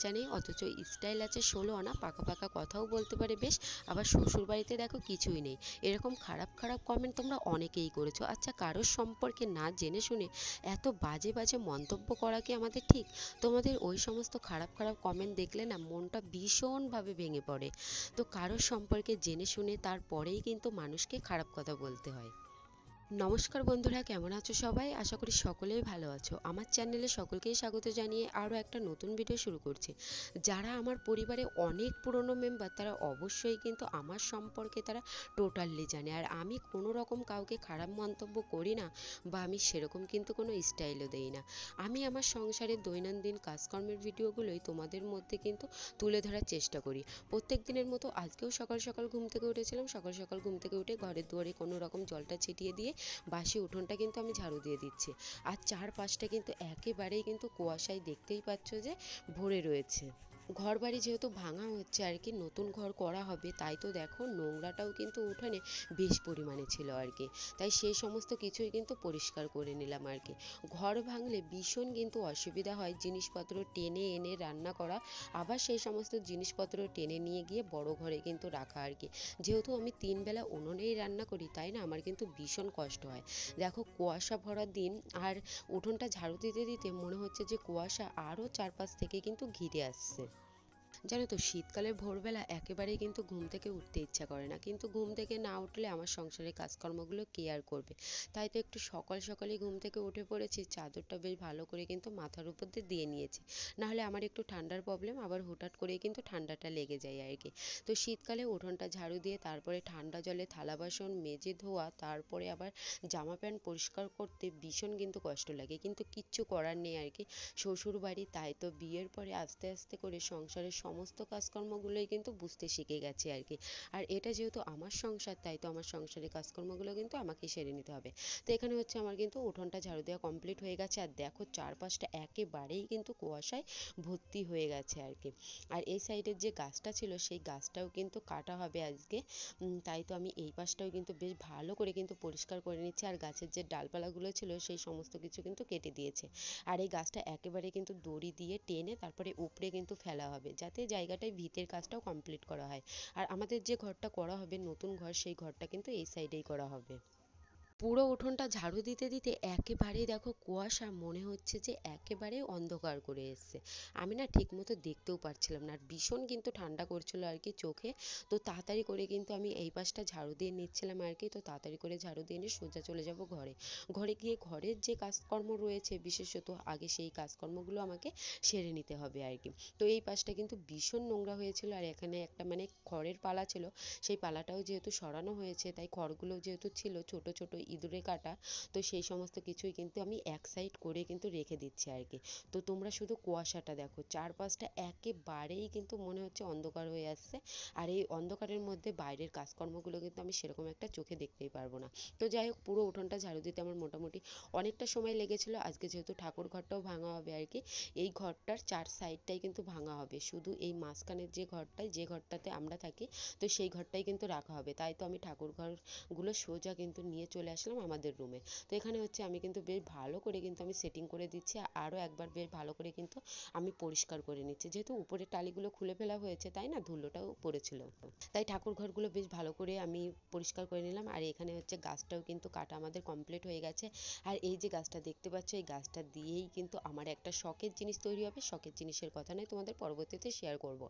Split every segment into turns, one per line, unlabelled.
খরচা নেই অথচ স্টাইল আছে 16 আনা, পাকা পাকা কথাও বলতে পারে বেশ, আবার শ্বশুর বাড়িতে দেখো কিছুই নেই। এরকম খারাপ খারাপ কমেন্ট তোমরা অনেকেই করেছো। আচ্ছা, কারোর সম্পর্কে না জেনে শুনে এত বাজে বাজে মন্তব্য করা কি আমাদের ঠিক? তোমাদের ওই সমস্ত খারাপ খারাপ কমেন্ট দেখলে না মনটা ভীষণভাবে ভেঙে পড়ে। তো কারোর সম্পর্কে জেনে শুনে তারপরেই কিন্তু মানুষকে খারাপ কথা বলতে হয়। নমস্কার বন্ধুরা, কেমন আছো সবাই? আশা করি সকলেই ভালো আছো। আমার চ্যানেলে সকলকেই স্বাগত জানিয়ে আরও একটা নতুন ভিডিও শুরু করছি। যারা আমার পরিবারে অনেক পুরনো মেম্বার তারা অবশ্যই কিন্তু আমার সম্পর্কে তারা টোটালি জানে, আর আমি কোনো রকম কাউকে খারাপ মন্তব্য করি না, বা আমি সেরকম কিন্তু কোনো স্টাইলও দেই না। আমি আমার সংসারের দৈনন্দিন কাজকর্মের ভিডিওগুলোই তোমাদের মধ্যে কিন্তু তুলে ধরার চেষ্টা করি। প্রত্যেক দিনের মতো আজকেও সকাল সকাল ঘুম থেকে উঠেছিলাম। সকাল সকাল ঘুম থেকে উঠে ঘরের দুয়ারে কোনো রকম জলটা ছিটিয়ে দিয়ে বাসি উঠোনটা কিন্তু আমি ঝাড়ু দিয়ে দিচ্ছি। আর চারপাশটা কিন্তু একেবারেই কিন্তু কুয়াশায়, দেখতেই পাচ্ছ যে ভরে রয়েছে। ঘর বাড়ি যেহেতু ভাঙা হচ্ছে আর কি, নতুন ঘর করা হবে, তাই তো দেখো নোংরাটাও কিন্তু উঠানে বেশ পরিমাণে ছিল আর কি। তাই সেই সমস্ত কিছুই কিন্তু পরিষ্কার করে নিলাম আর কি। ঘর ভাঙলে ভীষণ কিন্তু অসুবিধা হয় জিনিসপত্র টেনে এনে রান্না করা, আবার সেই সমস্ত জিনিসপত্র টেনে নিয়ে গিয়ে বড় ঘরে কিন্তু রাখা আর কি। যেহেতু আমি 3 বেলা উনুনেই রান্না করি, তাই না আমার কিন্তু ভীষণ কষ্ট হয়। দেখো কুয়াশা ভরা দিন, আর উঠোনটা ঝাড়ু দিতে দিতে মনে হচ্ছে যে কুয়াশা আরও চারপাশ থেকে কিন্তু ঘিরে আসছে। জানো তো, শীতকালের ভোরবেলা একেবারেই কিন্তু ঘুম থেকে উঠতে ইচ্ছা করে না, কিন্তু ঘুম থেকে না উঠলে আমার সংসারের কাজকর্মগুলো কে আর করবে? তাই তো একটু সকাল সকালই ঘুম থেকে উঠে পড়েছি, চাদরটা বেশ ভালো করে কিন্তু মাথার উপর দিয়ে নিয়েছি। নাহলে আমার একটু ঠান্ডার প্রবলেম, আবার হুটহাট করেই কিন্তু ঠান্ডাটা লেগে যায় আর কি। তো শীতকালে উঠোনটা ঝাড়ু দিয়ে তারপরে ঠান্ডা জলে থালা বাসন মেজে ধোয়া, তারপরে আবার জামা প্যান্ট পরিষ্কার করতে ভীষণ কিন্তু কষ্ট লাগে, কিন্তু কিচ্ছু করার নেই আর কি। শ্বশুর বাড়ি, তাই তো বিয়ের পরে আস্তে আস্তে করে সংসারের সমস্ত কাজকর্মগুলোই কিন্তু বুঝতে শিখে গেছে আর কি। আর এটা যেহেতু আমার সংসার, তাই তো আমার সংসারের কাজকর্মগুলো কিন্তু আমাকেই সেরে নিতে হবে। তো এখানে হচ্ছে আমার কিন্তু উঠোনটা ঝাড়ু দেওয়া কমপ্লিট হয়ে গেছে, আর দেখো চারপাশটা একেবারেই কিন্তু কুয়াশায় ভর্তি হয়ে গেছে আর কি। আর এই সাইডের যে গাছটা ছিল সেই গাছটাও কিন্তু কাটা হবে আজকে। তাই তো আমি এই পাশটাও কিন্তু বেশ ভালো করে কিন্তু পরিষ্কার করে নিচ্ছি, আর গাছের যে ডালপালাগুলো ছিল সেই সমস্ত কিছু কিন্তু কেটে দিয়েছে। আর এই গাছটা একেবারে কিন্তু দড়ি দিয়ে টেনে তারপরে উপড়ে কিন্তু ফেলা হবে, যাতে জায়গাটায় ভিতের কাজটাও কমপ্লিট করা হয়। আর আমাদের যে ঘরটা করা হবে নতুন ঘর, সেই ঘরটা কিন্তু এই সাইডেই করা হবে। পুরো উঠোনটা ঝাড়ু দিতে দিতে একেবারেই দেখো কুয়াশা, মনে হচ্ছে যে একেবারে অন্ধকার করে এসছে। আমি না ঠিক মতো দেখতেও পারছিলাম না, আর ভীষণ কিন্তু ঠান্ডা করছিল আর কি চোখে। তো তাড়াতাড়ি করে কিন্তু আমি এই পাশটা ঝাড়ু দিয়ে নিচ্ছিলাম আর কি। তো তাড়াতাড়ি করে ঝাড়ু দিয়ে নিয়ে সোজা চলে যাব ঘরে। ঘরে গিয়ে ঘরের যে কাজকর্ম রয়েছে বিশেষত, আগে সেই কাজকর্মগুলো আমাকে সেরে নিতে হবে আর কি। তো এই পাশটা কিন্তু ভীষণ নোংরা হয়েছিল, আর এখানে একটা মানে খড়ের পালা ছিল, সেই পালাটাও যেহেতু সরানো হয়েছে, তাই খড়গুলো যেহেতু ছিল ছোট ছোট ইঁদুরে কাটা, তো সেই সমস্ত কিছুই কিন্তু আমি এক সাইড করে কিন্তু রেখে দিচ্ছি আর কি। তো তোমরা শুধু কুয়াশাটা দেখো, চারপাশটা একেবারেই কিন্তু মনে হচ্ছে অন্ধকার হয়ে আসছে। আর এই অন্ধকারের মধ্যে বাইরের কাজকর্মগুলো কিন্তু আমি সেরকম একটা চোখে দেখতেই পারবো না। তো যাই হোক, পুরো উঠোনটা ঝাড়ু দিতে আমার মোটামুটি অনেকটা সময় লেগেছিল। আজকে যেহেতু ঠাকুর ঘরটাও ভাঙা হবে আর কি, এই ঘরটার চার সাইডটাই কিন্তু ভাঙা হবে, শুধু এই মাঝখানের যে ঘরটায়, যে ঘরটাতে আমরা থাকি, তো সেই ঘরটাই কিন্তু রাখা হবে। তাই তো আমি ঠাকুর ঘরগুলো সোজা কিন্তু নিয়ে চলে আসলাম আমাদের রুমে। তো এখানে হচ্ছে আমি কিন্তু বেশ ভালো করে কিন্তু আমি সেটিং করে দিচ্ছি, আরও একবার বেশ ভালো করে কিন্তু আমি পরিষ্কার করে নিচ্ছি, যেহেতু উপরের টালিগুলো খুলে ফেলা হয়েছে, তাই না, ধুলোটাও পড়েছিল। তাই ঠাকুর ঘরগুলো বেশ ভালো করে আমি পরিষ্কার করে নিলাম। আর এখানে হচ্ছে গাছটাও কিন্তু কাটা আমাদের কমপ্লিট হয়ে গেছে। আর এই যে গাছটা দেখতে পাচ্ছ, এই গাছটা দিয়েই কিন্তু আমার একটা শখের জিনিস তৈরি হবে। শখের জিনিসের কথা নয়, তোমাদের পরবর্তীতে শেয়ার করব।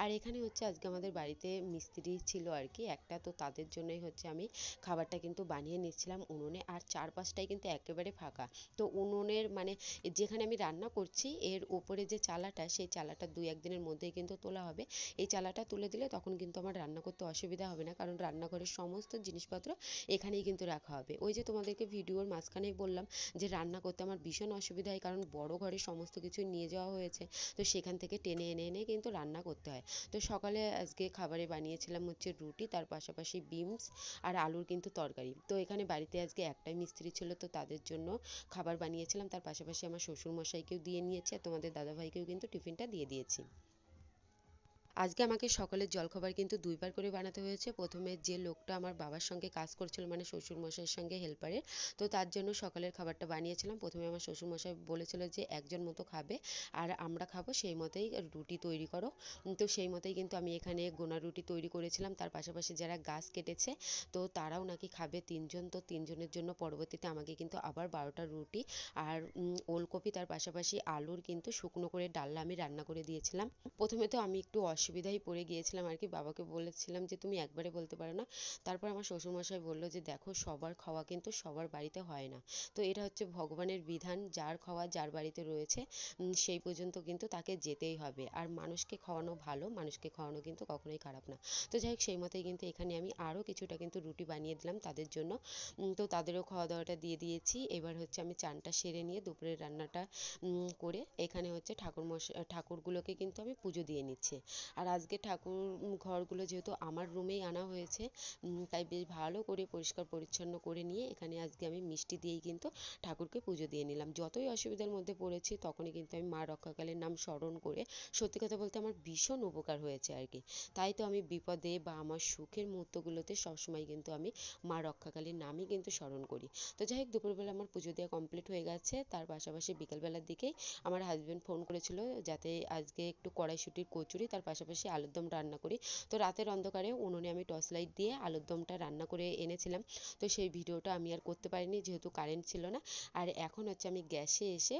আর এখানে হচ্ছে আজকে আমাদের বাড়িতে মিস্ত্রি ছিল আর কি একটা, তো তাদের জন্যই হচ্ছে আমি খাবারটা কিন্তু বানিয়ে নিচ্ছিলাম উনুনে। আর চারপাশটাই কিন্তু একেবারে ফাঁকা। তো উনুনের মানে যেখানে আমি রান্না করছি এর উপরে যে চালাটা, সেই চালাটা 2-1 দিনের মধ্যেই কিন্তু তোলা হবে। এই চালাটা তুলে দিলে তখন কিন্তু আমার রান্না করতে অসুবিধা হবে না, কারণ রান্নাঘরের সমস্ত জিনিসপত্র এখানেই কিন্তু রাখা হবে। ওই যে তোমাদেরকে ভিডিওর মাঝখানেই বললাম যে রান্না করতে আমার ভীষণ অসুবিধা হয়, কারণ বড় ঘরে সমস্ত কিছু নিয়ে যাওয়া হয়েছে, তো সেখান থেকে টেনে এনে এনে কিন্তু রান্না করতে হয়। তো সকালে আজকে খাবারে বানিয়েছিলাম হচ্ছে রুটি, তার পাশাপাশি বিনস আর আলুর কিন্তু তরকারি। তো এখানে বাড়িতে আজকে একটাই মিস্ত্রি ছিল, তো তাদের জন্য খাবার বানিয়েছিলাম, তার পাশাপাশি আমার শ্বশুর মশাইকেও দিয়ে নিয়েছি, আর তোমাদের দাদাভাইকেও কিন্তু টিফিনটা দিয়ে দিয়েছি। আজকে আমাকে সকালের জলখাবার কিন্তু দুইবার করে বানাতে হয়েছে। প্রথমে যে লোকটা আমার বাবার সঙ্গে কাজ করছিল, মানে শ্বশুর মশাইয়ের সঙ্গে হেল্পারের, তো তার জন্য সকালের খাবারটা বানিয়েছিলাম। প্রথমে আমার শ্বশুর মশাই বলেছিল যে একজন মতো খাবে আর আমরা খাবো, সেই মতোই রুটি তৈরি করো। তো সেই মতোই কিন্তু আমি এখানে গোনা রুটি তৈরি করেছিলাম। তার পাশাপাশি যারা গাছ কেটেছে তো তারাও নাকি খাবে তিনজন, তো তিনজনের জন্য পরবর্তীতে আমাকে কিন্তু আবার 12টা রুটি আর ওলকপি, তার পাশাপাশি আলুর কিন্তু শুকনো করে ডালনা আমি রান্না করে দিয়েছিলাম। প্রথমে তো আমি একটু অসুবিধায় পড়ে গিয়েছিলাম আর কি, বাবাকে বলেছিলাম যে তুমি একবারে বলতে পারো না। তারপর আমার শ্বশুরমশাই বললো যে দেখো, সবার খাওয়া কিন্তু সবার বাড়িতে হয় না, তো এটা হচ্ছে ভগবানের বিধান, যার খাওয়া যার বাড়িতে রয়েছে সেই পর্যন্ত কিন্তু তাকে যেতেই হবে। আর মানুষকে খাওয়ানো ভালো, মানুষকে খাওয়ানো কিন্তু কখনোই খারাপ না। তো যাই হোক, সেই মতোই কিন্তু এখানে আমি আরও কিছুটা কিন্তু রুটি বানিয়ে দিলাম তাদের জন্য। তো তাদেরও খাওয়া দাওয়াটা দিয়ে দিয়েছি। এবার হচ্ছে আমি চানটা সেরে নিয়ে দুপুরের রান্নাটা করে এখানে হচ্ছে ঠাকুরগুলোকে কিন্তু আমি পুজো দিয়ে নিচ্ছি। আর আজকে ঠাকুর ঘরগুলো যেহেতু আমার রুমেই আনা হয়েছে, তাই বেশ ভালো করে পরিষ্কার পরিচ্ছন্ন করে নিয়ে এখানে আজকে আমি মিষ্টি দিয়েই কিন্তু ঠাকুরকে পুজো দিয়ে নিলাম। যতই অসুবিধার মধ্যে পড়েছি তখনই কিন্তু আমি মা রক্ষাকালীর নাম স্মরণ করে, সত্যি কথা বলতে আমার ভীষণ উপকার হয়েছে আর কি। তাই তো আমি বিপদে বা আমার সুখের মুহূর্তগুলোতে সবসময় কিন্তু আমি মা রক্ষাকালীর নামই কিন্তু স্মরণ করি। তো যাই হোক, দুপুরবেলা আমার পুজো দেওয়া কমপ্লিট হয়ে গেছে। তার পাশাপাশি বিকেলবেলার দিকেই আমার হাজবেন্ড ফোন করেছিল যাতে আজকে একটু কড়াইশুঁটির কচুরি তার পাশাপাশি আলুর দম রান্না করি। তো রাতের অন্ধকারে উনুনে আমি টর্চ লাইট দিয়ে আলুর দমটা রান্না করে এনেছিলাম। তো সেই ভিডিওটা আমি আর করতে পারিনি যেহেতু কারেন্ট ছিল না। আর এখন হচ্ছে আমি গ্যাসে এসে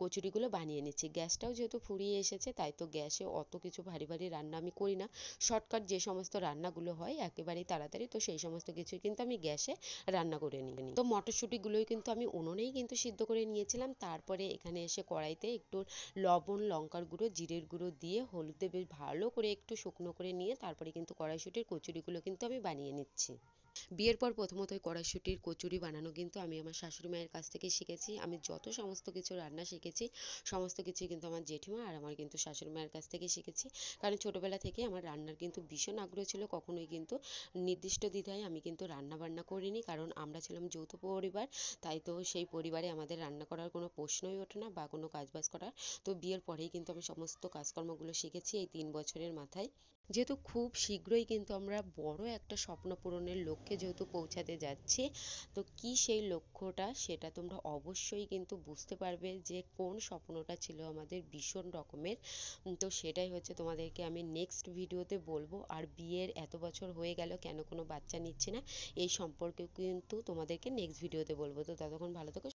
কচুরিগুলো বানিয়ে নিচ্ছি। গ্যাসটাও যেহেতু ফুরিয়ে এসেছে, তাই তো গ্যাসে অত কিছু ভারী ভারী রান্না আমি করি না। শর্টকাট যে সমস্ত রান্নাগুলো হয় একেবারেই তাড়াতাড়ি, তো সেই সমস্ত কিছুই কিন্তু আমি গ্যাসে রান্না করে নিই। তো মটরশুঁটিগুলোই কিন্তু আমি উনুনেই কিন্তু সিদ্ধ করে নিয়েছিলাম। তারপরে এখানে এসে কড়াইতে একটু লবণ, লঙ্কার গুঁড়ো, জিরের গুঁড়ো দিয়ে হলুদ দিয়ে বেশ ভালো করে একটু শুকনো করে নিয়ে তারপরে কিন্তু কড়াইশুঁটির কচুরিগুলো কিন্তু আমি বানিয়ে নিচ্ছি। বিয়ের পর প্রথমত ওই কড়াইশুঁটির কচুরি বানানো কিন্তু আমি আমার শাশুড়ি মায়ের কাছ থেকেই শিখেছি। আমি যত সমস্ত কিছু রান্না শিখেছি সমস্ত কিছুই কিন্তু আমার জেঠিমা আর আমার কিন্তু শাশুড়ি মায়ের কাছ থেকেই শিখেছি। কারণ ছোটোবেলা থেকে আমার রান্নার কিন্তু ভীষণ আগ্রহ ছিল। কখনোই কিন্তু নির্দিষ্ট দ্বিধায় আমি কিন্তু রান্না বান্না করিনি, কারণ আমরা ছিলাম যৌথ পরিবার। তাই তো সেই পরিবারে আমাদের রান্না করার কোনো প্রশ্নই ওঠে না বা কোনো কাজবাজ করার। তো বিয়ের পরেই কিন্তু আমি সমস্ত কাজকর্মগুলো শিখেছি এই 3 বছরের মাথায়। যেহেতু খুব শীঘ্রই কিন্তু আমরা বড় একটা স্বপ্ন পূরণের লক্ষ্যে যেহেতু পৌঁছাতে যাচ্ছি, তো কি সেই লক্ষ্যটা সেটা তোমরা অবশ্যই কিন্তু বুঝতে পারবে যে কোন স্বপ্নটা ছিল আমাদের ভীষণ রকমের। তো সেটাই হচ্ছে তোমাদেরকে আমি নেক্সট ভিডিওতে বলবো। আর বিয়ের এত বছর হয়ে গেল কেন কোনো বাচ্চা নিচ্ছি না এই সম্পর্কে কিন্তু তোমাদেরকে নেক্সট ভিডিওতে বলবো। তো ততক্ষণ ভালো থেকো।